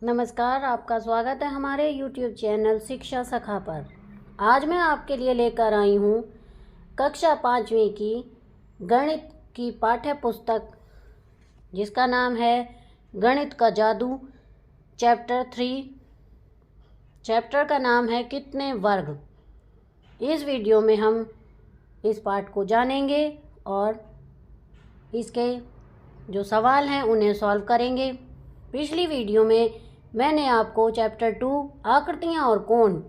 नमस्कार, आपका स्वागत है हमारे YouTube चैनल शिक्षा सखा पर। आज मैं आपके लिए लेकर आई हूँ कक्षा 5वीं की गणित की पाठ्य पुस्तक, जिसका नाम है गणित का जादू, चैप्टर 3। चैप्टर का नाम है कितने वर्ग। इस वीडियो में हम इस पाठ को जानेंगे और इसके जो सवाल हैं उन्हें सॉल्व करेंगे। पिछली वीडियो में मैंने आपको चैप्टर 2 आकृतियाँ और कोण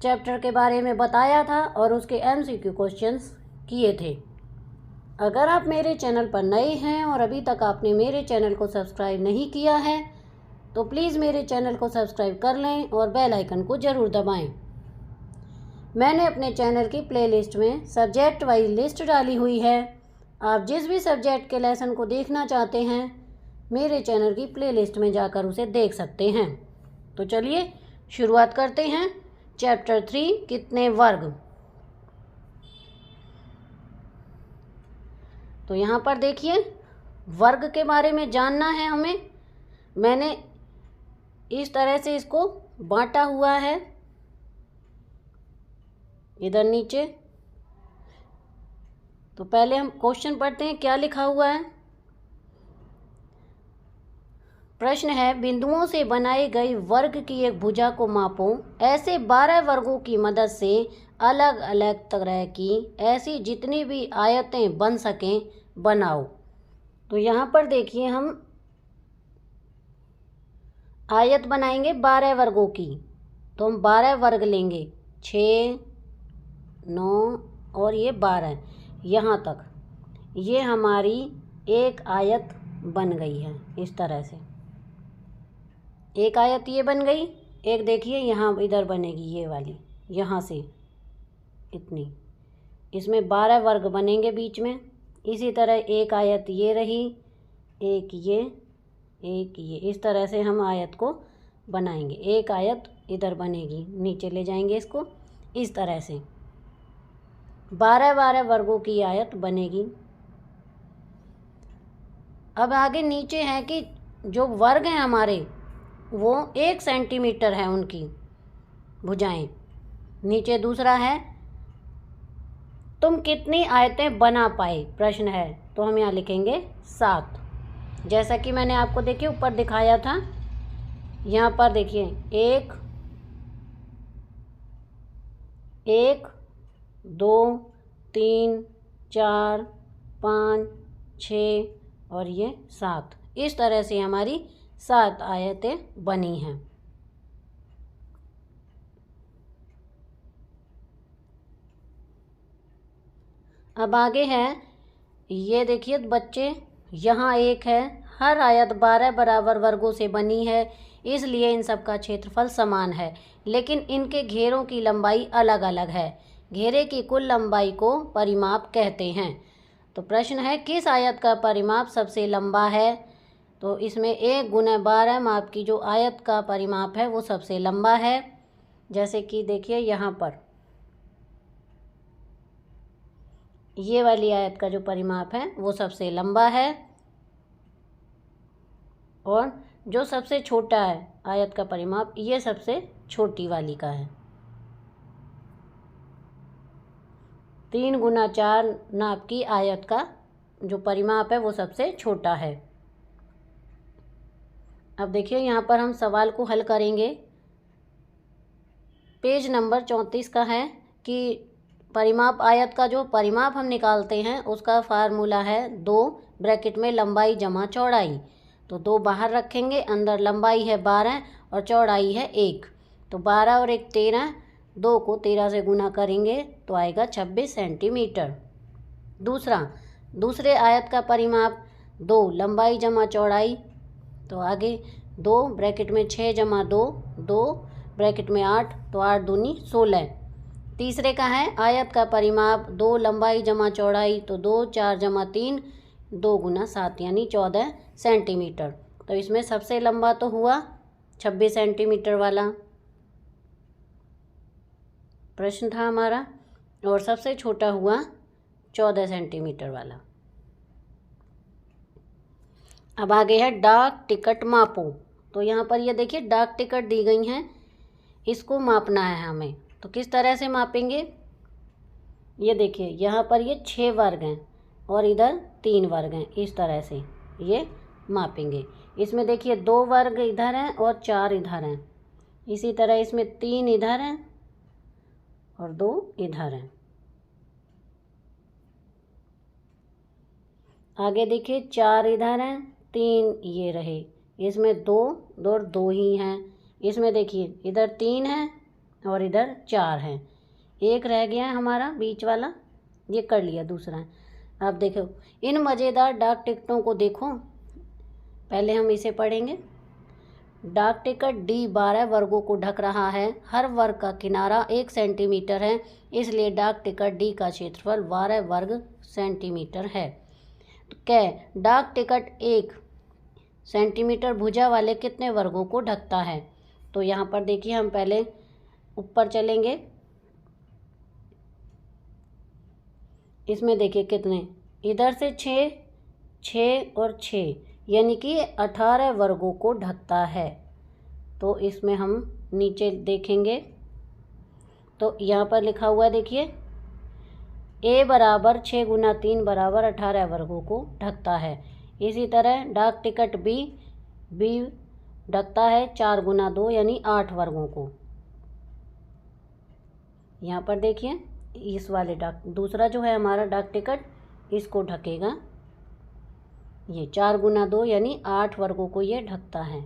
चैप्टर के बारे में बताया था और उसके MCQ क्वेश्चंस किए थे। अगर आप मेरे चैनल पर नए हैं और अभी तक आपने मेरे चैनल को सब्सक्राइब नहीं किया है तो प्लीज़ मेरे चैनल को सब्सक्राइब कर लें और बेल आइकन को ज़रूर दबाएं। मैंने अपने चैनल की प्लेलिस्ट में सब्जेक्ट वाइज लिस्ट डाली हुई है। आप जिस भी सब्जेक्ट के लेसन को देखना चाहते हैं मेरे चैनल की प्लेलिस्ट में जाकर उसे देख सकते हैं। तो चलिए शुरुआत करते हैं। चैप्टर 3 कितने वर्ग। तो यहाँ पर देखिए, वर्ग के बारे में जानना है हमें। मैंने इस तरह से इसको बांटा हुआ है, इधर नीचे। तो पहले हम क्वेश्चन पढ़ते हैं, क्या लिखा हुआ है। प्रश्न है, बिंदुओं से बनाई गई वर्ग की एक भुजा को मापो। ऐसे 12 वर्गों की मदद से अलग अलग तरह की ऐसी जितनी भी आयतें बन सकें बनाओ। तो यहाँ पर देखिए, हम आयत बनाएंगे 12 वर्गों की। तो हम 12 वर्ग लेंगे, 6, 9 और ये 12, यहाँ तक ये हमारी एक आयत बन गई है। इस तरह से एक आयत ये बन गई। एक देखिए यहाँ इधर बनेगी, ये वाली यहाँ से इतनी, इसमें 12 वर्ग बनेंगे बीच में। इसी तरह एक आयत ये रही, एक ये, एक ये। इस तरह से हम आयत को बनाएंगे। एक आयत इधर बनेगी, नीचे ले जाएंगे इसको, इस तरह से 12 वर्गों की आयत बनेगी। अब आगे नीचे है कि जो वर्ग हैं हमारे वो 1 सेंटीमीटर है उनकी भुजाएं। नीचे दूसरा है, तुम कितनी आयतें बना पाए, प्रश्न है। तो हम यहाँ लिखेंगे 7। जैसा कि मैंने आपको देखिए ऊपर दिखाया था। यहाँ पर देखिए 1, 2, 3, 4, 5, 6 और ये 7। इस तरह से हमारी 7 आयतें बनी हैं। अब आगे है, ये देखिए बच्चे, यहाँ 1 है। हर आयत 12 बराबर वर्गों से बनी है, इसलिए इन सब का क्षेत्रफल समान है, लेकिन इनके घेरों की लंबाई अलग अलग है। घेरे की कुल लंबाई को परिमाप कहते हैं। तो प्रश्न है, किस आयत का परिमाप सबसे लंबा है। तो इसमें 1 गुना 12 माप की जो आयत का परिमाप है वो सबसे लंबा है। जैसे कि देखिए यहाँ पर ये वाली आयत का जो परिमाप है वो सबसे लंबा है, और जो सबसे छोटा है आयत का परिमाप, ये सबसे छोटी वाली का है। 3 गुना 4 नाप की आयत का जो परिमाप है वो सबसे छोटा है। अब देखिए यहाँ पर हम सवाल को हल करेंगे। पेज नंबर 34 का है कि परिमाप, आयत का जो परिमाप हम निकालते हैं उसका फार्मूला है 2 ब्रैकेट में लंबाई जमा चौड़ाई। तो 2 बाहर रखेंगे, अंदर लंबाई है 12 और चौड़ाई है 1। तो 12 और 1 13, 2 को 13 से गुना करेंगे तो आएगा 26 सेंटीमीटर। दूसरे आयत का परिमाप 2 लंबाई जमा चौड़ाई। तो आगे 2 ब्रैकेट में 6 जमा 2, 2 ब्रैकेट में 8, तो 8 दूनी 16। तीसरे का है, आयत का परिमाप 2 लंबाई जमा चौड़ाई। तो 2 4 जमा 3, 2 गुना 7 यानी 14 सेंटीमीटर। तो इसमें सबसे लंबा तो हुआ 26 सेंटीमीटर वाला प्रश्न था हमारा, और सबसे छोटा हुआ 14 सेंटीमीटर वाला। अब आगे है डाक टिकट मापो। तो यहाँ पर ये देखिए डाक टिकट दी गई हैं, इसको मापना है हमें। तो किस तरह से मापेंगे, ये देखिए यहाँ पर ये 6 वर्ग हैं और इधर 3 वर्ग हैं, इस तरह से ये मापेंगे। इसमें देखिए 2 वर्ग इधर हैं और 4 इधर हैं, इसी तरह इसमें 3 इधर हैं और 2 इधर हैं। आगे देखिए 4 इधर हैं, 3 ये रहे, इसमें 2 और 2 ही हैं। इसमें देखिए इधर 3 हैं और इधर 4 हैं, एक रह गया है हमारा बीच वाला, ये कर लिया दूसरा। अब देखो इन मज़ेदार डाक टिकटों को देखो, पहले हम इसे पढ़ेंगे। डाक टिकट डी 12 वर्गों को ढक रहा है, हर वर्ग का किनारा 1 सेंटीमीटर है, इसलिए डाक टिकट डी का क्षेत्रफल 12 वर्ग सेंटीमीटर है। तो क्या डाक टिकट 1 सेंटीमीटर भुजा वाले कितने वर्गों को ढकता है। तो यहाँ पर देखिए हम पहले ऊपर चलेंगे, इसमें देखिए कितने, इधर से 6, 6 और 6, यानी कि 18 वर्गों को ढकता है। तो इसमें हम नीचे देखेंगे तो यहाँ पर लिखा हुआ है देखिए A बराबर 6 गुना 3 बराबर 18 वर्गों को ढकता है। इसी तरह डाक टिकट बी ढकता है 4 गुना 2 यानी 8 वर्गों को। यहाँ पर देखिए इस वाले दूसरा जो है हमारा डाक टिकट, इसको ढकेगा, ये 4 गुना 2 यानी 8 वर्गों को ये ढकता है।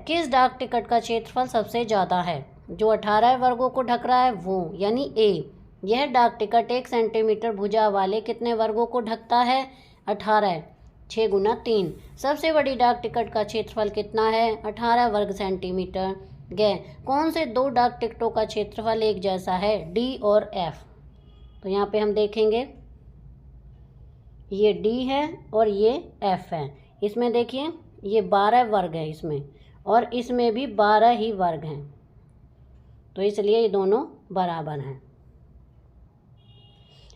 किस डाक टिकट का क्षेत्रफल सबसे ज़्यादा है। जो 18 वर्गों को ढक रहा है वो, यानी ए। यह डाक टिकट 1 सेंटीमीटर भुजा वाले कितने वर्गों को ढकता है, 18, 6 गुना 3। सबसे बड़ी डाक टिकट का क्षेत्रफल कितना है, 18 वर्ग सेंटीमीटर। कौन से 2 डाक टिकटों का क्षेत्रफल एक जैसा है, डी और एफ। तो यहाँ पे हम देखेंगे ये डी है और ये एफ है। इसमें देखिए ये 12 वर्ग है इसमें, और इसमें भी 12 ही वर्ग हैं, तो इसलिए ये दोनों बराबर हैं।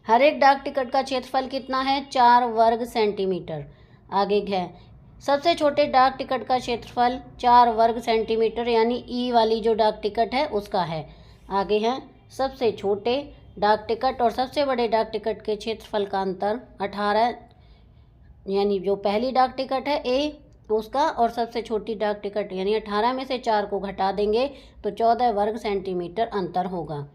हर एक डाक टिकट का क्षेत्रफल कितना है, 4 वर्ग सेंटीमीटर। आगे है सबसे छोटे डाक टिकट का क्षेत्रफल 4 वर्ग सेंटीमीटर, यानी ई वाली जो डाक टिकट है उसका है। आगे है सबसे छोटे डाक टिकट और सबसे बड़े डाक टिकट के क्षेत्रफल का अंतर 18, यानी जो पहली डाक टिकट है ए उसका, और सबसे छोटी डाक टिकट यानी 18 में से 4 को घटा देंगे तो 14 वर्ग सेंटीमीटर अंतर होगा।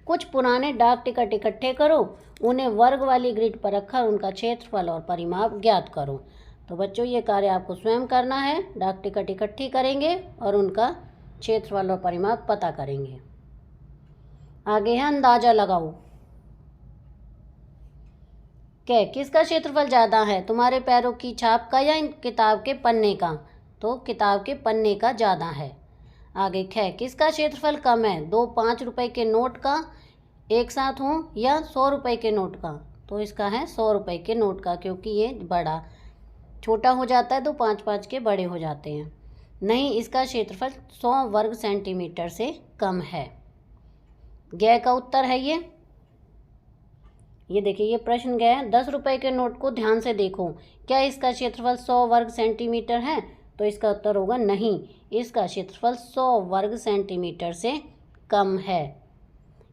कुछ पुराने डाक टिकट इकट्ठे करो, उन्हें वर्ग वाली ग्रिड पर रखकर उनका क्षेत्रफल और परिमाप ज्ञात करो। तो बच्चों ये कार्य आपको स्वयं करना है, डाक टिकट इकट्ठी करेंगे और उनका क्षेत्रफल और परिमाप पता करेंगे। आगे है अंदाजा लगाओ। किसका क्षेत्रफल ज़्यादा है, तुम्हारे पैरों की छाप का या किताब के पन्ने का। तो किताब के पन्ने का ज़्यादा है। आगे किसका क्षेत्रफल कम है, 2 5 रुपए के नोट का एक साथ हों या 100 रुपए के नोट का। तो इसका है 100 रुपए के नोट का, क्योंकि ये बड़ा छोटा हो जाता है तो 5 5 के बड़े हो जाते हैं। नहीं, इसका क्षेत्रफल 100 वर्ग सेंटीमीटर से कम है। का उत्तर है ये देखिए ये प्रश्न गया है। 10 रुपए के नोट को ध्यान से देखो, क्या इसका क्षेत्रफल 100 वर्ग सेंटीमीटर है। तो इसका उत्तर होगा नहीं, इसका क्षेत्रफल 100 वर्ग सेंटीमीटर से कम है।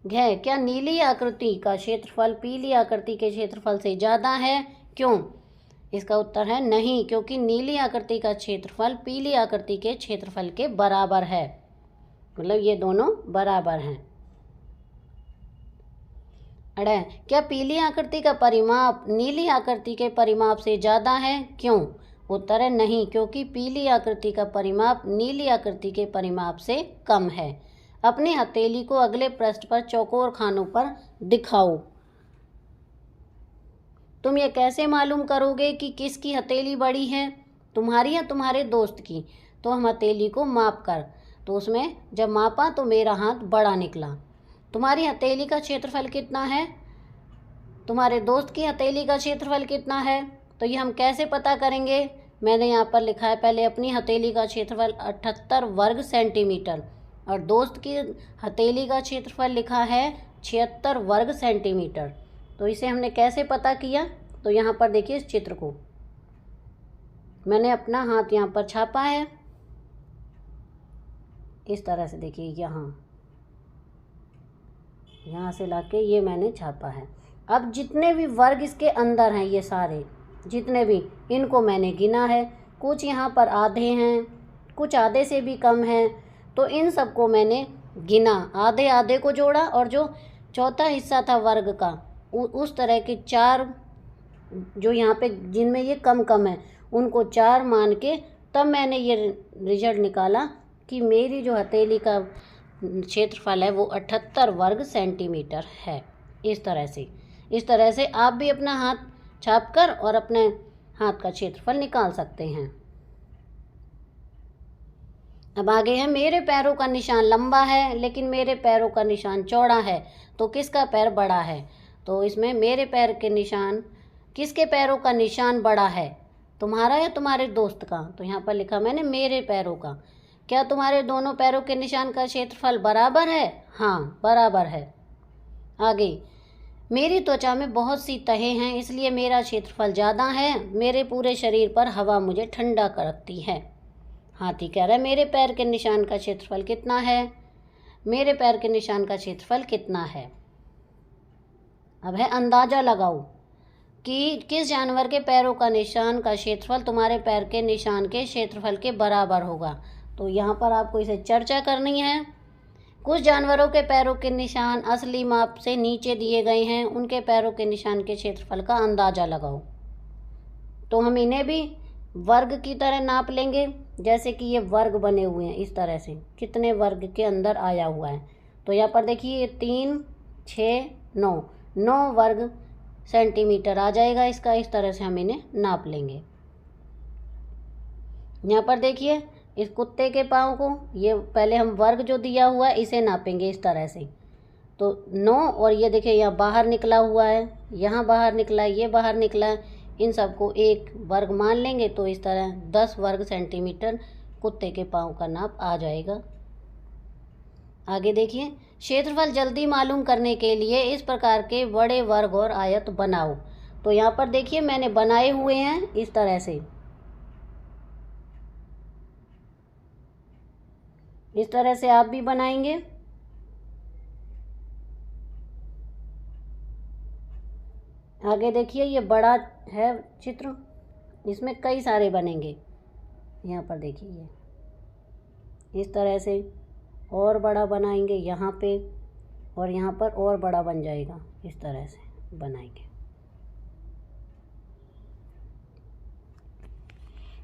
क्या नीली आकृति का क्षेत्रफल पीली आकृति के क्षेत्रफल से ज़्यादा है, क्यों। इसका उत्तर है नहीं, क्योंकि नीली आकृति का क्षेत्रफल पीली आकृति के क्षेत्रफल के बराबर है, मतलब ये दोनों बराबर हैं। क्या पीली आकृति का परिमाप नीली आकृति के परिमाप से ज़्यादा है, क्यों। उत्तर है नहीं, क्योंकि पीली आकृति का परिमाप नीली आकृति के परिमाप से कम है। अपनी हथेली को अगले पृष्ठ पर चौकोर खानों पर दिखाओ। तुम ये कैसे मालूम करोगे कि किसकी हथेली बड़ी है, तुम्हारी या तुम्हारे दोस्त की। तो हम हथेली को माप कर, तो उसमें जब मापा तो मेरा हाथ बड़ा निकला। तुम्हारी हथेली का क्षेत्रफल कितना है, तुम्हारे दोस्त की हथेली का क्षेत्रफल कितना है। तो ये हम कैसे पता करेंगे, मैंने यहाँ पर लिखा है पहले अपनी हथेली का क्षेत्रफल 78 वर्ग सेंटीमीटर और दोस्त की हथेली का क्षेत्रफल लिखा है 76 वर्ग सेंटीमीटर। तो इसे हमने कैसे पता किया, तो यहाँ पर देखिए इस चित्र को, मैंने अपना हाथ यहाँ पर छापा है इस तरह से। देखिए यहाँ से लाके ये मैंने छापा है। अब जितने भी वर्ग इसके अंदर हैं, ये सारे जितने भी, इनको मैंने गिना है। कुछ यहाँ पर आधे हैं, कुछ आधे से भी कम हैं, तो इन सबको मैंने गिना, आधे आधे को जोड़ा, और जो चौथा हिस्सा था वर्ग का उस तरह के 4 जो यहाँ पे जिनमें ये कम कम है उनको 4 मान के तब मैंने ये रिजल्ट निकाला कि मेरी जो हथेली का क्षेत्रफल है वो 78 वर्ग सेंटीमीटर है। इस तरह से आप भी अपना हाथ छापकर और अपने हाथ का क्षेत्रफल निकाल सकते हैं। अब आगे है, मेरे पैरों का निशान लंबा है लेकिन मेरे पैरों का निशान चौड़ा है, तो किसका पैर बड़ा है? तो इसमें मेरे पैर के निशान, किसके पैरों का निशान बड़ा है, तुम्हारा या तुम्हारे दोस्त का? तो यहाँ पर लिखा मैंने मेरे पैरों का। क्या तुम्हारे दोनों पैरों के निशान का क्षेत्रफल बराबर है? हाँ, बराबर है। आगे, मेरी त्वचा में बहुत सी तहें हैं इसलिए मेरा क्षेत्रफल ज़्यादा है, मेरे पूरे शरीर पर हवा मुझे ठंडा रखती है। हाथी कह रहा है मेरे पैर के निशान का क्षेत्रफल कितना है? मेरे पैर के निशान का क्षेत्रफल कितना है? अब है अंदाज़ा लगाओ कि किस जानवर के पैरों का निशान का क्षेत्रफल तुम्हारे पैर के निशान के क्षेत्रफल के बराबर होगा। तो यहाँ पर आपको इसे चर्चा करनी है। कुछ जानवरों के पैरों के निशान असली माप से नीचे दिए गए हैं, उनके पैरों के निशान के क्षेत्रफल का अंदाज़ा लगाओ। तो हम इन्हें भी वर्ग की तरह नाप लेंगे, जैसे कि ये वर्ग बने हुए हैं इस तरह से, कितने वर्ग के अंदर आया हुआ है। तो यहाँ पर देखिए ये 3, 6, 9 वर्ग सेंटीमीटर आ जाएगा इसका। इस तरह से हम इन्हें नाप लेंगे। यहाँ पर देखिए इस कुत्ते के पाँव को, ये पहले हम वर्ग जो दिया हुआ है इसे नापेंगे इस तरह से। तो 9, और ये देखिए यहाँ बाहर निकला हुआ है, यहाँ बाहर निकला है, ये बाहर निकला है, इन सबको एक वर्ग मान लेंगे। तो इस तरह 10 वर्ग सेंटीमीटर कुत्ते के पाँव का नाप आ जाएगा। आगे देखिए, क्षेत्रफल जल्दी मालूम करने के लिए इस प्रकार के बड़े वर्ग और आयत बनाओ। तो यहाँ पर देखिए मैंने बनाए हुए हैं इस तरह से। इस तरह से आप भी बनाएंगे। आगे देखिए ये बड़ा है चित्र, इसमें कई सारे बनेंगे। यहाँ पर देखिए ये इस तरह से और बड़ा बनाएंगे यहाँ पे, और यहाँ पर और बड़ा बन जाएगा। इस तरह से बनाएंगे।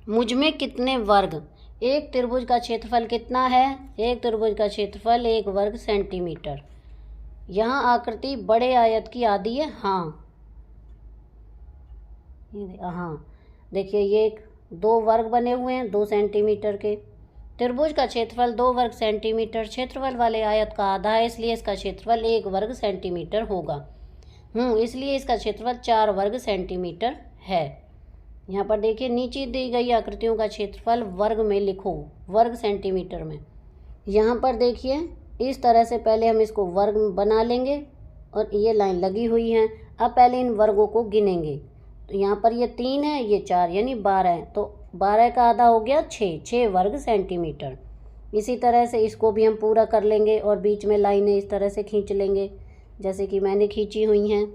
मुझ में कितने वर्ग? एक त्रिभुज का क्षेत्रफल कितना है? एक त्रिभुज का क्षेत्रफल 1 वर्ग सेंटीमीटर। यहाँ आकृति बड़े आयत की आधी है। हाँ, देखिए ये 2 वर्ग बने हुए हैं 2 सेंटीमीटर के। त्रिभुज का क्षेत्रफल 2 वर्ग सेंटीमीटर क्षेत्रफल वाले आयत का आधा है, इसलिए इसका क्षेत्रफल 1 वर्ग सेंटीमीटर होगा। इसलिए इसका क्षेत्रफल 4 वर्ग सेंटीमीटर है। यहाँ पर देखिए नीचे दी गई आकृतियों का क्षेत्रफल वर्ग में लिखो, वर्ग सेंटीमीटर में। यहाँ पर देखिए इस तरह से पहले हम इसको वर्ग बना लेंगे, और ये लाइन लगी हुई है। अब पहले इन वर्गों को गिनेंगे। तो यहाँ पर ये 3 है, ये 4 यानी 12 है, तो 12 का आधा हो गया 6 वर्ग सेंटीमीटर। इसी तरह से इसको भी हम पूरा कर लेंगे, और बीच में लाइनें इस तरह से खींच लेंगे जैसे कि मैंने खींची हुई हैं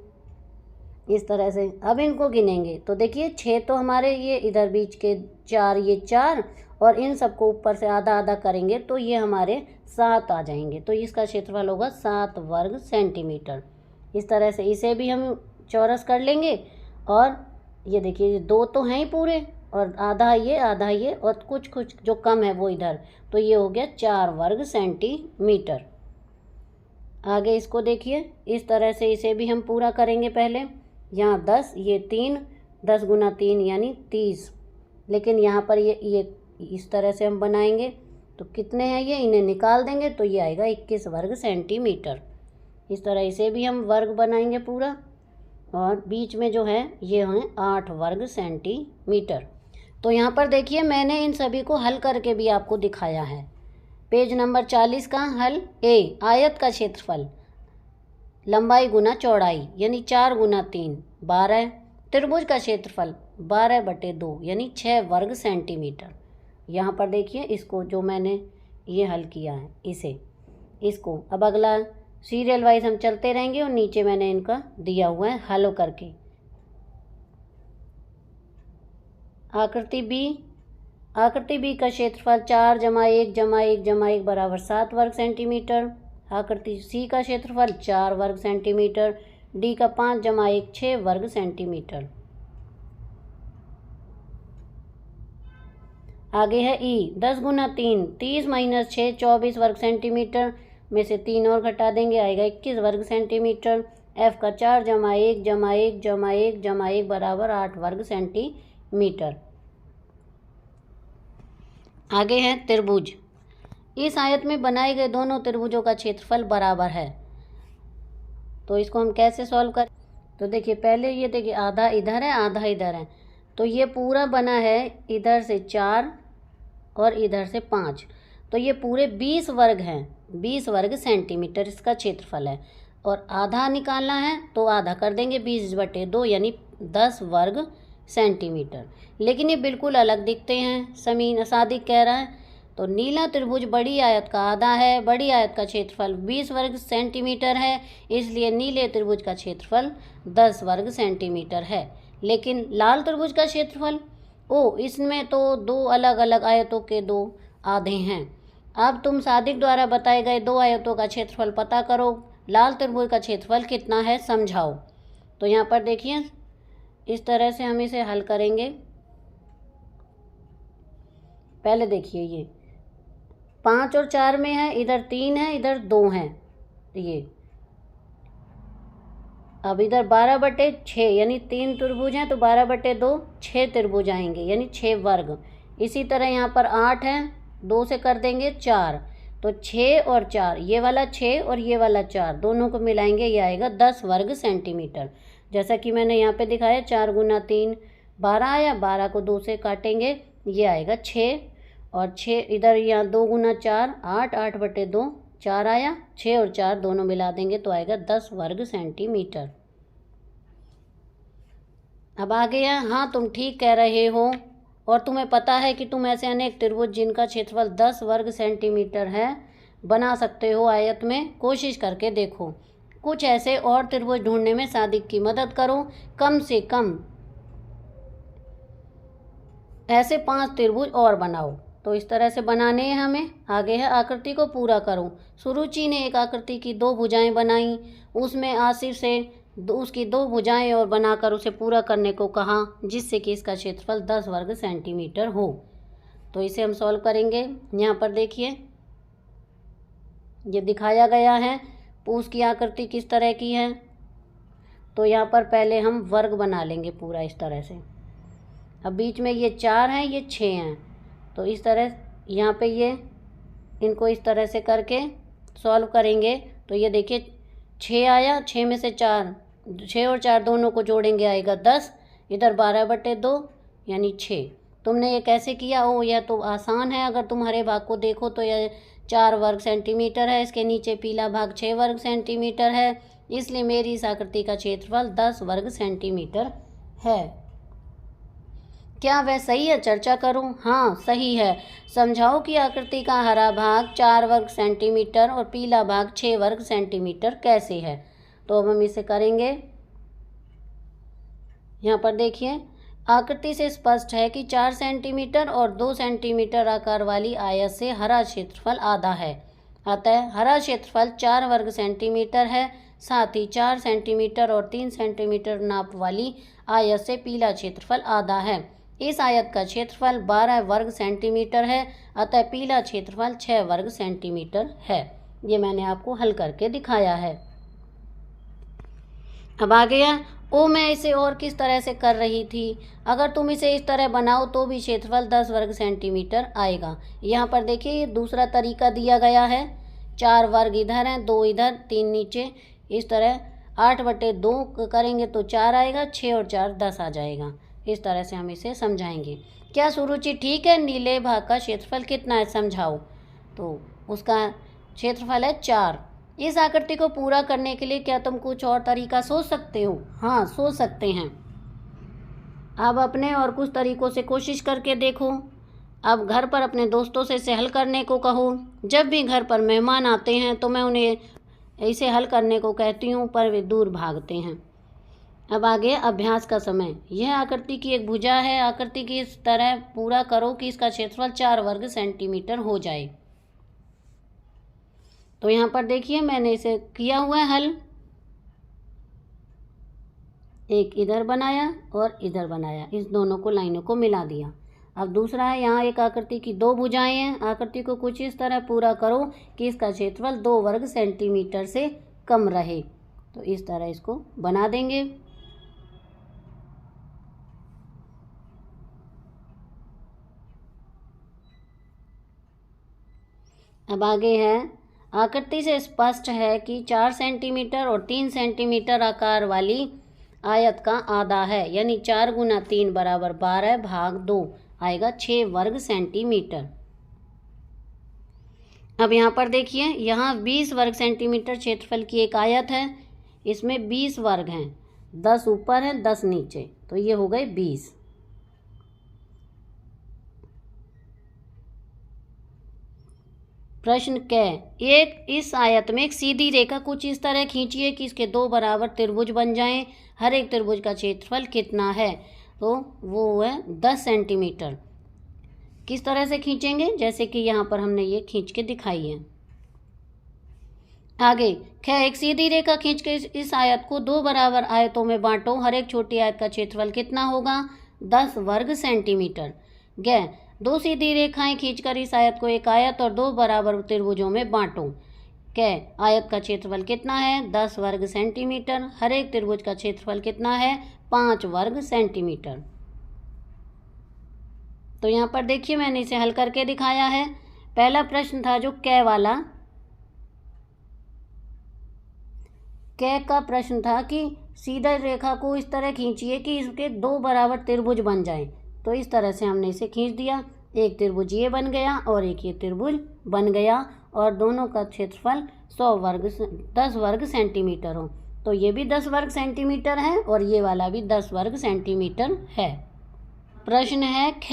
इस तरह से। अब इनको गिनेंगे। तो देखिए 6 तो हमारे ये इधर बीच के 4, ये 4, और इन सबको ऊपर से आधा आधा करेंगे तो ये हमारे 7 आ जाएंगे। तो इसका क्षेत्रफल होगा 7 वर्ग सेंटीमीटर। इस तरह से इसे भी हम चौरस कर लेंगे। और ये देखिए 2 तो हैं ही पूरे, और आधा ये, और कुछ जो कम है वो इधर, तो ये हो गया 4 वर्ग सेंटीमीटर। आगे इसको देखिए इस तरह से इसे भी हम पूरा करेंगे। पहले यहाँ 10, ये 3, 10 गुना 3 यानी 30, लेकिन यहाँ पर ये इस तरह से हम बनाएंगे। तो कितने हैं ये, इन्हें निकाल देंगे तो ये आएगा 21 वर्ग सेंटीमीटर। इस तरह इसे भी हम वर्ग बनाएंगे पूरा, और बीच में जो है ये हैं 8 वर्ग सेंटीमीटर। तो यहाँ पर देखिए मैंने इन सभी को हल करके भी आपको दिखाया है। पेज नंबर 40 का हल। ए, आयत का क्षेत्रफल लंबाई गुना चौड़ाई यानी 4 गुना 3 12, त्रिभुज का क्षेत्रफल 12/2 यानी 6 वर्ग सेंटीमीटर। यहाँ पर देखिए, इसको जो मैंने ये हल किया है इसको अब अगला सीरियल वाइज हम चलते रहेंगे और नीचे मैंने इनका दिया हुआ है हल करके। आकृति बी का क्षेत्रफल 4 + 1 + 1 + 1 बराबर 7 वर्ग सेंटीमीटर। आकृति सी का क्षेत्रफल 4 वर्ग सेंटीमीटर। डी का 5 + 1 6 वर्ग सेंटीमीटर। आगे है ई 10 × 3 30 - 6 24 वर्ग सेंटीमीटर में से 3 और घटा देंगे, आएगा 21 वर्ग सेंटीमीटर। एफ का 4 + 1 + 1 + 1 + 1 बराबर 8 वर्ग सेंटीमीटर। आगे है त्रिभुज। इस आयत में बनाए गए दोनों त्रिभुजों का क्षेत्रफल बराबर है, तो इसको हम कैसे सॉल्व करें? तो देखिए, पहले ये देखिए, आधा इधर है आधा इधर है, तो ये पूरा बना है इधर से 4 और इधर से 5, तो ये पूरे 20 वर्ग हैं, 20 वर्ग सेंटीमीटर इसका क्षेत्रफल है। और आधा निकालना है तो आधा कर देंगे 20/2 यानी 10 वर्ग सेंटीमीटर। लेकिन ये बिल्कुल अलग दिखते हैं। सादिक कह रहा है तो नीला त्रिभुज बड़ी आयत का आधा है, बड़ी आयत का क्षेत्रफल 20 वर्ग सेंटीमीटर है, इसलिए नीले त्रिभुज का क्षेत्रफल 10 वर्ग सेंटीमीटर है। लेकिन लाल त्रिभुज का क्षेत्रफल इसमें तो 2 अलग अलग आयतों के 2 आधे हैं। अब तुम सादिक द्वारा बताए गए 2 आयतों का क्षेत्रफल पता करो, लाल त्रिभुज का क्षेत्रफल कितना है समझाओ। तो यहाँ पर देखिए, इस तरह से हम इसे हल करेंगे। पहले देखिए, ये 5 और 4 में है, इधर 3 है इधर 2 है, ये अब इधर 12/6 यानी 3 त्रिभुज हैं तो 12/2 6 त्रिभुज आएंगे यानी 6 वर्ग। इसी तरह यहाँ पर 8 है, 2 से कर देंगे 4, तो 6 और 4, ये वाला 6 और ये वाला 4 दोनों को मिलाएंगे, ये आएगा 10 वर्ग सेंटीमीटर। जैसा कि मैंने यहाँ पे दिखाया, 4 × 3 12 आया, 12 को 2 से काटेंगे, ये आएगा 6 और 6 इधर, यहाँ 2 × 4 8 8/2 4 आया, 6 और 4 दोनों मिला देंगे तो आएगा 10 वर्ग सेंटीमीटर। अब आ गया, हाँ तुम ठीक कह रहे हो और तुम्हें पता है कि तुम ऐसे अनेक त्रिभुज जिनका क्षेत्रफल 10 वर्ग सेंटीमीटर है बना सकते हो आयत में। कोशिश करके देखो, कुछ ऐसे और त्रिभुज ढूंढने में सादिक की मदद करो, कम से कम ऐसे 5 त्रिभुज और बनाओ। तो इस तरह से बनाने हैं हमें। आगे है, आकृति को पूरा करो। सुरुचि ने एक आकृति की 2 भुजाएं बनाई, उसमें आसिफ से उसकी 2 भुजाएं और बनाकर उसे पूरा करने को कहा, जिससे कि इसका क्षेत्रफल 10 वर्ग सेंटीमीटर हो। तो इसे हम सॉल्व करेंगे। यहाँ पर देखिए, ये दिखाया गया है उसकी आकृति किस तरह की है। तो यहाँ पर पहले हम वर्ग बना लेंगे पूरा इस तरह से। अब बीच में ये 4 हैं, ये 6 हैं, तो इस तरह यहाँ पे ये इनको इस तरह से करके सॉल्व करेंगे। तो ये देखिए 6 आया, 6 में से 4, 6 और 4 दोनों को जोड़ेंगे आएगा 10, इधर 12/2 यानी 6। तुमने ये कैसे किया? यह तो आसान है। अगर तुम हरे भाग को देखो तो यह 4 वर्ग सेंटीमीटर है, इसके नीचे पीला भाग 6 वर्ग सेंटीमीटर है, इसलिए मेरी इस आकृति का क्षेत्रफल 10 वर्ग सेंटीमीटर है। क्या वह सही है? चर्चा करूं। हाँ सही है। समझाओ कि आकृति का हरा भाग 4 वर्ग सेंटीमीटर और पीला भाग 6 वर्ग सेंटीमीटर कैसे है। तो अब हम इसे करेंगे। यहाँ पर देखिए, आकृति से स्पष्ट है कि 4 सेंटीमीटर और 2 सेंटीमीटर आकार वाली आयत से हरा क्षेत्रफल आधा है। अतः हरा क्षेत्रफल 4 वर्ग सेंटीमीटर है। साथ ही 4 सेंटीमीटर और 3 सेंटीमीटर नाप वाली आयत से पीला क्षेत्रफल आधा है। इस आयत का क्षेत्रफल 12 वर्ग सेंटीमीटर है, अतः पीला क्षेत्रफल 6 वर्ग सेंटीमीटर है। ये मैंने आपको हल करके दिखाया है। अब आ गया, मैं इसे और किस तरह से कर रही थी। अगर तुम इसे इस तरह बनाओ तो भी क्षेत्रफल 10 वर्ग सेंटीमीटर आएगा। यहाँ पर देखिए, ये दूसरा तरीका दिया गया है। 4 वर्ग इधर हैं, 2 इधर, 3 नीचे, इस तरह 8/2 करेंगे तो 4 आएगा, 6 और 4 10 आ जाएगा। इस तरह से हम इसे समझाएंगे। क्या सुरुचि ठीक है? नीले भाग का क्षेत्रफल कितना है समझाओ। तो उसका क्षेत्रफल है 4। इस आकृति को पूरा करने के लिए क्या तुम कुछ और तरीका सोच सकते हो? हाँ सोच सकते हैं। अब अपने और कुछ तरीकों से कोशिश करके देखो। अब घर पर अपने दोस्तों से हल करने को कहो। जब भी घर पर मेहमान आते हैं तो मैं उन्हें इसे हल करने को कहती हूँ, पर वे दूर भागते हैं। अब आगे अभ्यास का समय। यह आकृति की एक भुजा है। आकृति की इस तरह पूरा करो कि इसका क्षेत्रफल 4 वर्ग सेंटीमीटर हो जाए। तो यहाँ पर देखिए मैंने इसे किया हुआ है हल। एक इधर बनाया और इधर बनाया, इस दोनों को लाइनों को मिला दिया। अब दूसरा है, यहाँ एक आकृति की 2 भुजाएं हैं। आकृति को कुछ इस तरह पूरा करो कि इसका क्षेत्रफल 2 वर्ग सेंटीमीटर से कम रहे। तो इस तरह इसको बना देंगे। अब आगे है, आकृति से स्पष्ट है कि 4 सेंटीमीटर और 3 सेंटीमीटर आकार वाली आयत का आधा है, यानी 4 गुना 3 बराबर 12 भाग 2 आएगा 6 वर्ग सेंटीमीटर। अब यहाँ पर देखिए, यहाँ 20 वर्ग सेंटीमीटर क्षेत्रफल की एक आयत है। इसमें 20 वर्ग हैं, 10 ऊपर हैं 10 नीचे, तो ये हो गए 20। प्रश्न क, एक इस आयत में एक सीधी रेखा कुछ इस तरह खींचिए कि इसके 2 बराबर त्रिभुज बन जाएं। हर एक त्रिभुज का क्षेत्रफल कितना है? तो वो है 10 सेंटीमीटर। किस तरह से खींचेंगे? जैसे कि यहाँ पर हमने ये खींच के दिखाई है। आगे ख, एक सीधी रेखा खींच के इस आयत को 2 बराबर आयतों में बांटो। हर एक छोटी आयत का क्षेत्रफल कितना होगा? 10 वर्ग सेंटीमीटर। ग, 2 सीधी रेखाएं खींचकर इस आयत को एक आयत और 2 बराबर त्रिभुजों में बांटो। क, आयत का क्षेत्रफल कितना है? 10 वर्ग सेंटीमीटर। हर एक त्रिभुज का क्षेत्रफल कितना है? 5 वर्ग सेंटीमीटर। तो यहाँ पर देखिए मैंने इसे हल करके दिखाया है। पहला प्रश्न था जो क वाला, क का प्रश्न था कि सीधा रेखा को इस तरह खींचिए कि इसके 2 बराबर त्रिभुज बन जाएं। तो इस तरह से हमने इसे खींच दिया। एक त्रिभुज ये बन गया और एक ये त्रिभुज बन गया, और दोनों का क्षेत्रफल 10 वर्ग सेंटीमीटर हो। तो ये भी 10 वर्ग सेंटीमीटर है और ये वाला भी 10 वर्ग सेंटीमीटर है। प्रश्न है ख,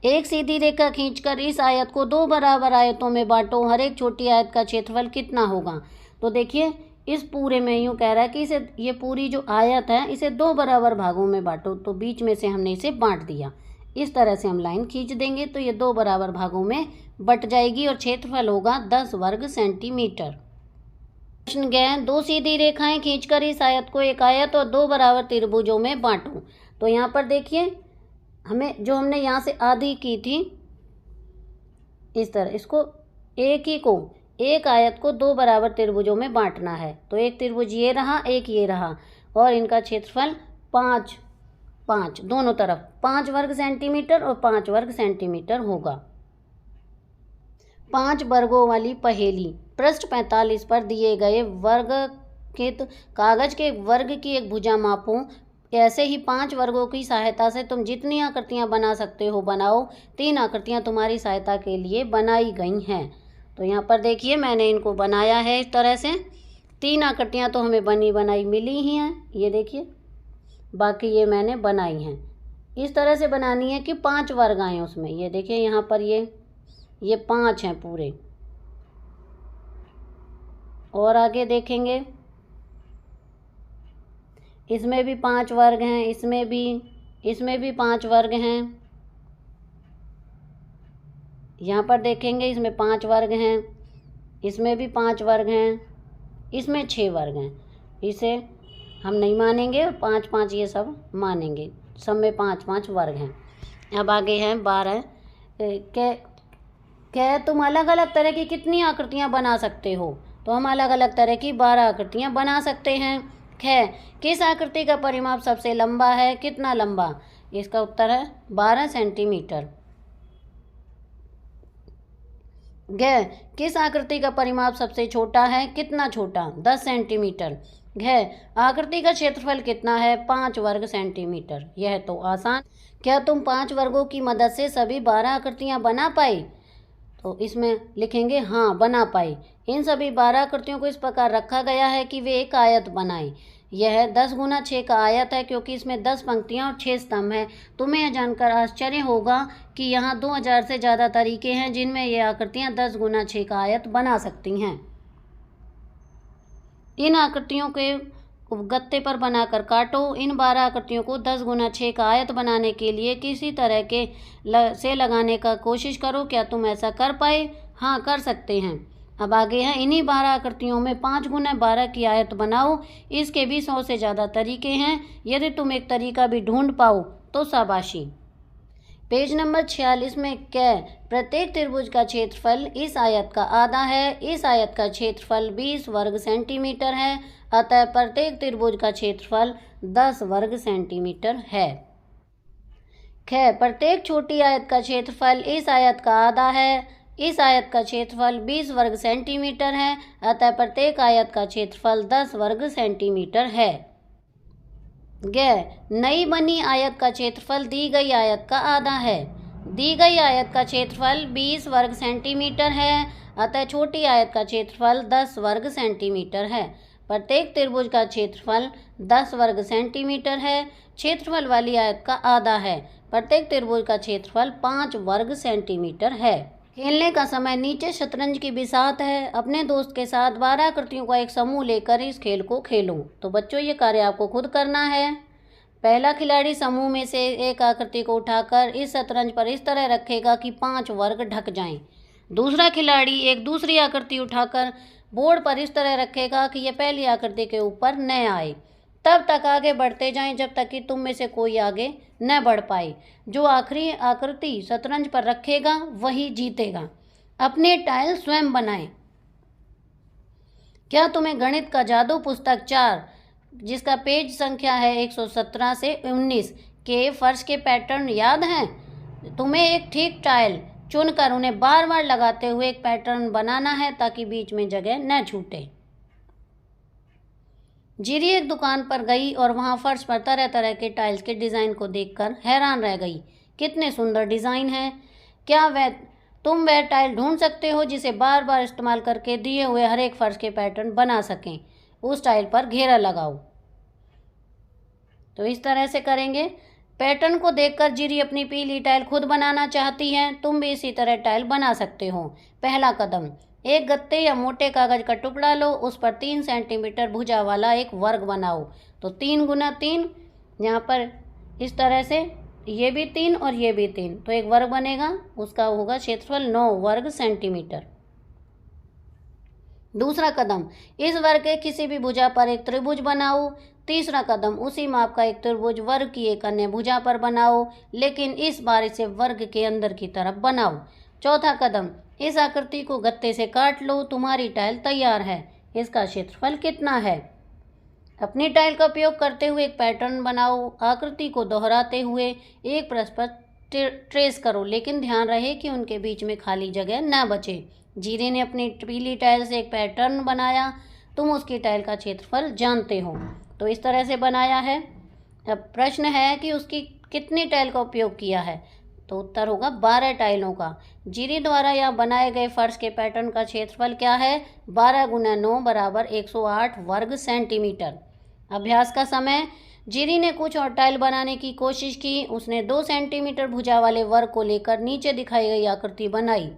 एक सीधी रेखा खींचकर इस आयत को 2 बराबर आयतों में बांटो। हर एक छोटी आयत का क्षेत्रफल कितना होगा? तो देखिए इस पूरे में यूँ कह रहा है कि इसे, ये पूरी जो आयत है इसे 2 बराबर भागों में बांटो। तो बीच में से हमने इसे बांट दिया। इस तरह से हम लाइन खींच देंगे तो ये 2 बराबर भागों में बट जाएगी और क्षेत्रफल होगा 10 वर्ग सेंटीमीटर। प्रश्न ग, 2 सीधी रेखाएं खींचकर इस आयत को एक आयत और 2 बराबर त्रिभुजों में बांटो। तो यहाँ पर देखिए हमने यहाँ से आधी की थी, इस तरह इसको एक आयत को 2 बराबर त्रिभुजों में बांटना है। तो एक त्रिभुज ये रहा, एक ये रहा, और इनका क्षेत्रफल 5 दोनों तरफ 5 वर्ग सेंटीमीटर और 5 वर्ग सेंटीमीटर होगा। 5 वर्गों वाली पहेली। पृष्ठ 45 पर दिए गए वर्गीकृत कागज के वर्ग की एक भुजा मापो। ऐसे ही 5 वर्गों की सहायता से तुम जितनी आकृतियां बना सकते हो बनाओ। 3 आकृतियां तुम्हारी सहायता के लिए बनाई गई हैं। तो यहाँ पर देखिए मैंने इनको बनाया है इस तरह से। 3 आकृतियां तो हमें बनी बनाई मिली ही हैं, ये देखिए, बाकी ये मैंने बनाई हैं। इस तरह से बनानी है कि 5 वर्ग आए उसमें। ये देखिए यहाँ पर ये 5 हैं पूरे। और आगे देखेंगे, इसमें भी 5 वर्ग हैं, इसमें भी 5 वर्ग हैं। यहाँ पर देखेंगे इसमें 5 वर्ग हैं, इसमें भी 5 वर्ग हैं, इसमें 6 वर्ग हैं। इसे हम नहीं मानेंगे और 5 ये सब मानेंगे। सब में 5 वर्ग हैं। अब आगे हैं 12। क्या तुम अलग अलग तरह की कितनी आकृतियाँ बना सकते हो? तो हम अलग अलग तरह की 12 आकृतियाँ बना सकते हैं। किस आकृति का परिमाप सबसे लंबा है? कितना लंबा? इसका उत्तर है 12 सेंटीमीटर। किस आकृति का परिमाप सबसे छोटा है? कितना छोटा? 10 सेंटीमीटर। आकृति का क्षेत्रफल कितना है? 5 वर्ग सेंटीमीटर। यह तो आसान। क्या तुम 5 वर्गों की मदद से सभी 12 आकृतियां बना पाई? तो इसमें लिखेंगे हाँ बना पाए। इन सभी 12 आकृतियों को इस प्रकार रखा गया है कि वे एक आयत बनाएं। यह 10 गुना 6 का आयत है क्योंकि इसमें 10 पंक्तियां और 6 स्तंभ हैं। तुम्हें यह जानकर आश्चर्य होगा कि यहाँ 2000 से ज़्यादा तरीके हैं जिनमें ये आकृतियां 10 गुना 6 का आयत बना सकती हैं। इन आकृतियों के गत्ते पर बनाकर काटो। इन 12 आकृतियों को 10 गुना 6 का आयत बनाने के लिए किसी तरह के से लगाने का कोशिश करो। क्या तुम ऐसा कर पाए? हाँ, कर सकते हैं। अब आगे है, इन्हीं 12 आकृतियों में 5 गुना 12 की आयत बनाओ। इसके भी 100 से ज़्यादा तरीके हैं। यदि तुम एक तरीका भी ढूंढ पाओ तो शाबाशी। पेज नंबर 46 में प्रत्येक त्रिभुज का क्षेत्रफल इस आयत का आधा है। इस आयत का क्षेत्रफल 20 वर्ग सेंटीमीटर है, अतः प्रत्येक त्रिभुज का क्षेत्रफल 10 वर्ग सेंटीमीटर है। प्रत्येक छोटी आयत का क्षेत्रफल इस आयत का आधा है। इस आयत का क्षेत्रफल 20 वर्ग सेंटीमीटर है, अतः प्रत्येक आयत का क्षेत्रफल 10 वर्ग सेंटीमीटर है। नई बनी आयत का क्षेत्रफल दी गई आयत का आधा है। दी गई आयत का क्षेत्रफल 20 वर्ग सेंटीमीटर है, अतः छोटी आयत का क्षेत्रफल 10 वर्ग सेंटीमीटर है। प्रत्येक त्रिभुज का क्षेत्रफल 10 वर्ग सेंटीमीटर है। क्षेत्रफल वाली आयत का आधा है। प्रत्येक त्रिभुज का क्षेत्रफल 5 वर्ग सेंटीमीटर है। खेलने का समय नीचे शतरंज की बिसात है। अपने दोस्त के साथ 12 आकृतियों का एक समूह लेकर इस खेल को खेलो। तो बच्चों, ये कार्य आपको खुद करना है। पहला खिलाड़ी समूह में से एक आकृति को उठाकर इस शतरंज पर इस तरह रखेगा कि 5 वर्ग ढक जाएं। दूसरा खिलाड़ी एक दूसरी आकृति उठाकर बोर्ड पर इस तरह रखेगा कि यह पहली आकृति के ऊपर न आए। तब तक आगे बढ़ते जाएं जब तक कि तुम में से कोई आगे न बढ़ पाए। जो आखिरी आकृति शतरंज पर रखेगा वही जीतेगा। अपने टाइल स्वयं बनाएं। क्या तुम्हें गणित का जादू पुस्तक 4, जिसका पेज संख्या है 117 से 19 के फर्श के पैटर्न याद हैं? तुम्हें एक ठीक टाइल चुनकर उन्हें बार बार लगाते हुए एक पैटर्न बनाना है ताकि बीच में जगह न छूटे। जीरी एक दुकान पर गई और वहां फर्श पर तरह तरह के टाइल्स के डिज़ाइन को देखकर हैरान रह गई। कितने सुंदर डिज़ाइन हैं! क्या तुम वह टाइल ढूंढ सकते हो जिसे बार बार इस्तेमाल करके दिए हुए हर एक फर्श के पैटर्न बना सकें? उस टाइल पर घेरा लगाओ। तो इस तरह से करेंगे। पैटर्न को देखकर जीरी अपनी पीली टाइल खुद बनाना चाहती है। तुम भी इसी तरह टाइल बना सकते हो। पहला कदम, एक गत्ते या मोटे कागज का टुकड़ा लो, उस पर 3 सेंटीमीटर भुजा वाला एक वर्ग बनाओ। तो 3 गुना 3, यहाँ पर इस तरह से ये भी 3 और ये भी 3, तो एक वर्ग बनेगा। उसका होगा क्षेत्रफल 9 वर्ग सेंटीमीटर। दूसरा कदम, इस वर्ग के किसी भी भुजा पर एक त्रिभुज बनाओ। तीसरा कदम, उसी माप का एक त्रिभुज वर्ग की एक अन्य भुजा पर बनाओ, लेकिन इस बार इसे वर्ग के अंदर की तरफ बनाओ। चौथा कदम, इस आकृति को गत्ते से काट लो। तुम्हारी टाइल तैयार है। इसका क्षेत्रफल कितना है? अपनी टाइल का उपयोग करते हुए एक पैटर्न बनाओ। आकृति को दोहराते हुए एक परस्पर ट्रेस करो, लेकिन ध्यान रहे कि उनके बीच में खाली जगह न बचे। जीरे ने अपनी पीली टाइल से एक पैटर्न बनाया। तुम उसकी टाइल का क्षेत्रफल जानते हो, तो इस तरह से बनाया है। अब प्रश्न है कि उसकी कितनी टाइल का उपयोग किया है? तो उत्तर होगा 12 टाइलों का। जीरी द्वारा यहाँ बनाए गए फर्श के पैटर्न का क्षेत्रफल क्या है? 12 गुना 9 बराबर 108 वर्ग सेंटीमीटर। अभ्यास का समय, जीरी ने कुछ और टाइल बनाने की कोशिश की। उसने 2 सेंटीमीटर भुजा वाले वर्ग को लेकर नीचे दिखाई गई आकृति बनाई।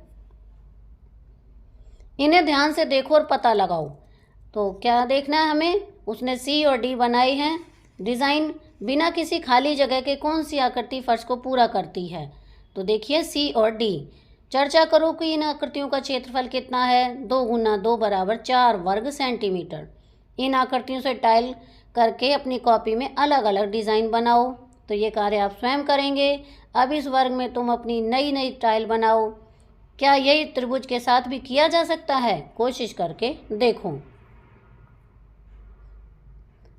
इन्हें ध्यान से देखो और पता लगाओ। तो क्या देखना है हमें? उसने सी और डी बनाए हैं। डिज़ाइन बिना किसी खाली जगह के कौन सी आकृति फर्श को पूरा करती है? तो देखिए सी और डी। चर्चा करो कि इन आकृतियों का क्षेत्रफल कितना है? 2 गुना 2 बराबर 4 वर्ग सेंटीमीटर। इन आकृतियों से टाइल करके अपनी कॉपी में अलग अलग डिज़ाइन बनाओ। तो ये कार्य आप स्वयं करेंगे। अब इस वर्ग में तुम अपनी नई नई टाइल बनाओ। क्या यही त्रिभुज के साथ भी किया जा सकता है? कोशिश करके देखो।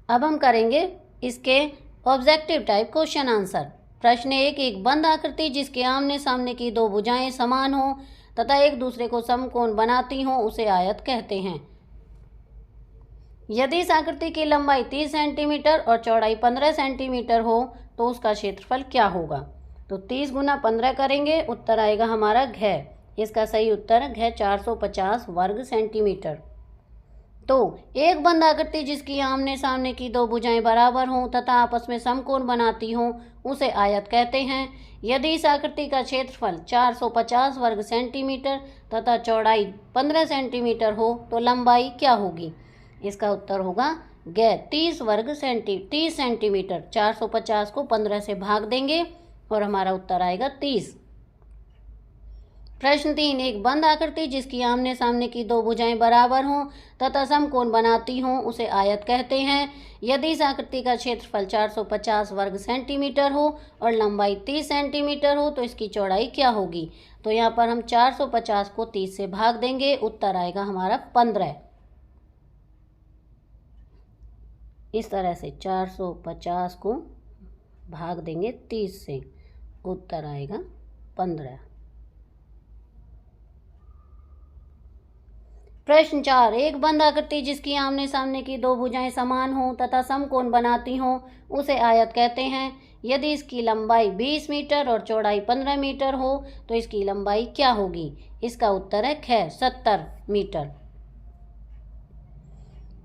अब हम करेंगे इसके ऑब्जेक्टिव टाइप क्वेश्चन आंसर। प्रश्न 1, एक बंद आकृति जिसके आमने सामने की 2 भुजाएं समान हो तथा एक दूसरे को समकोण बनाती हो उसे आयत कहते हैं। यदि इस आकृति की लंबाई 30 सेंटीमीटर और चौड़ाई 15 सेंटीमीटर हो तो उसका क्षेत्रफल क्या होगा? तो 30 गुना 15 करेंगे, उत्तर आएगा हमारा घ। इसका सही उत्तर है 450 वर्ग सेंटीमीटर। तो एक बंद आकृति जिसकी आमने सामने की दो भुजाएं बराबर हों तथा आपस में समकोण बनाती हों उसे आयत कहते हैं। यदि इस आकृति का क्षेत्रफल 450 वर्ग सेंटीमीटर तथा चौड़ाई 15 सेंटीमीटर हो तो लंबाई क्या होगी? इसका उत्तर होगा 30 सेंटीमीटर। 450 को 15 से भाग देंगे और हमारा उत्तर आएगा 30। प्रश्न 3, एक बंद आकृति जिसकी आमने सामने की दो भुजाएं बराबर हों तथा समकोण बनाती हों उसे आयत कहते हैं। यदि इस आकृति का क्षेत्रफल 450 वर्ग सेंटीमीटर हो और लंबाई 30 सेंटीमीटर हो तो इसकी चौड़ाई क्या होगी? तो यहाँ पर हम 450 को 30 से भाग देंगे, उत्तर आएगा हमारा 15। इस तरह से 450 को भाग देंगे 30 से, उत्तर आएगा 15। प्रश्न 4, एक बंद आकृति जिसकी आमने सामने की दो भुजाएं समान हों तथा समकोण बनाती हों उसे आयत कहते हैं। यदि इसकी लंबाई 20 मीटर और चौड़ाई 15 मीटर हो तो इसकी लंबाई क्या होगी? इसका उत्तर है 70 मीटर।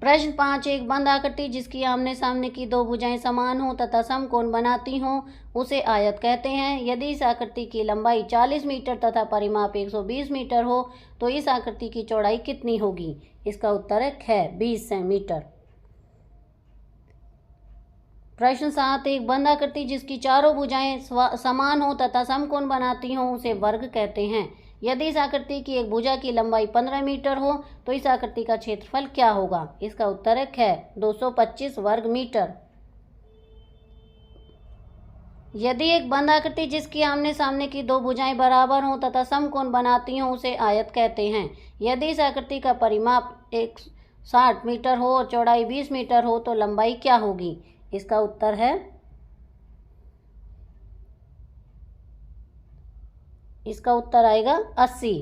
प्रश्न 5, एक बंद आकृति जिसकी आमने सामने की दो भुजाएं समान हों तथा समकोण बनाती हों उसे आयत कहते हैं। यदि इस आकृति की लंबाई 40 मीटर तथा परिमाप 120 मीटर हो तो इस आकृति की चौड़ाई कितनी होगी? इसका उत्तर है 20 मीटर। प्रश्न 7, एक बंद आकृति जिसकी चारों भुजाएं समान हो तथा समकोण बनाती हों उसे वर्ग कहते हैं। यदि इस आकृति की एक भुजा की लंबाई 15 मीटर हो तो इस आकृति का क्षेत्रफल क्या होगा? इसका उत्तर है 225 वर्ग मीटर। यदि एक बंद आकृति जिसकी आमने सामने की दो भुजाएं बराबर हों तथा समकोण बनाती हों उसे आयत कहते हैं। यदि इस आकृति का परिमाप 60 मीटर हो और चौड़ाई 20 मीटर हो तो लंबाई क्या होगी? इसका उत्तर है, इसका उत्तर आएगा 80।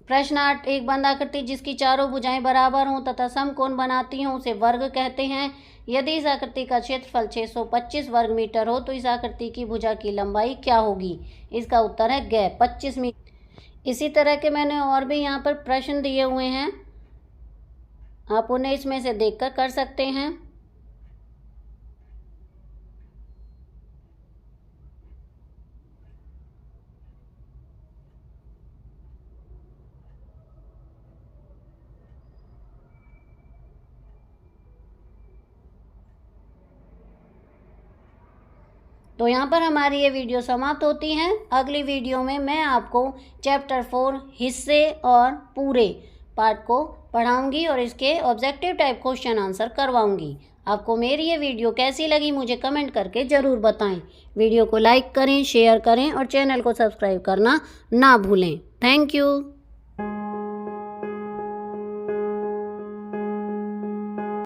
प्रश्न 8, एक बंद आकृति जिसकी चारों भुजाएं बराबर हों तथा समकोण बनाती हों उसे वर्ग कहते हैं। यदि इस आकृति का क्षेत्रफल 625 वर्ग मीटर हो तो इस आकृति की भुजा की लंबाई क्या होगी? इसका उत्तर है 25 मीटर। इसी तरह के मैंने और भी यहाँ पर प्रश्न दिए हुए हैं, आप उन्हें इसमें से देखकर कर सकते हैं। तो यहाँ पर हमारी ये वीडियो समाप्त होती है। अगली वीडियो में मैं आपको चैप्टर 4 हिस्से और पूरे पार्ट को पढ़ाऊंगी और इसके ऑब्जेक्टिव टाइप क्वेश्चन आंसर करवाऊंगी। आपको मेरी ये वीडियो कैसी लगी मुझे कमेंट करके ज़रूर बताएं। वीडियो को लाइक करें, शेयर करें और चैनल को सब्सक्राइब करना ना भूलें। Thank you.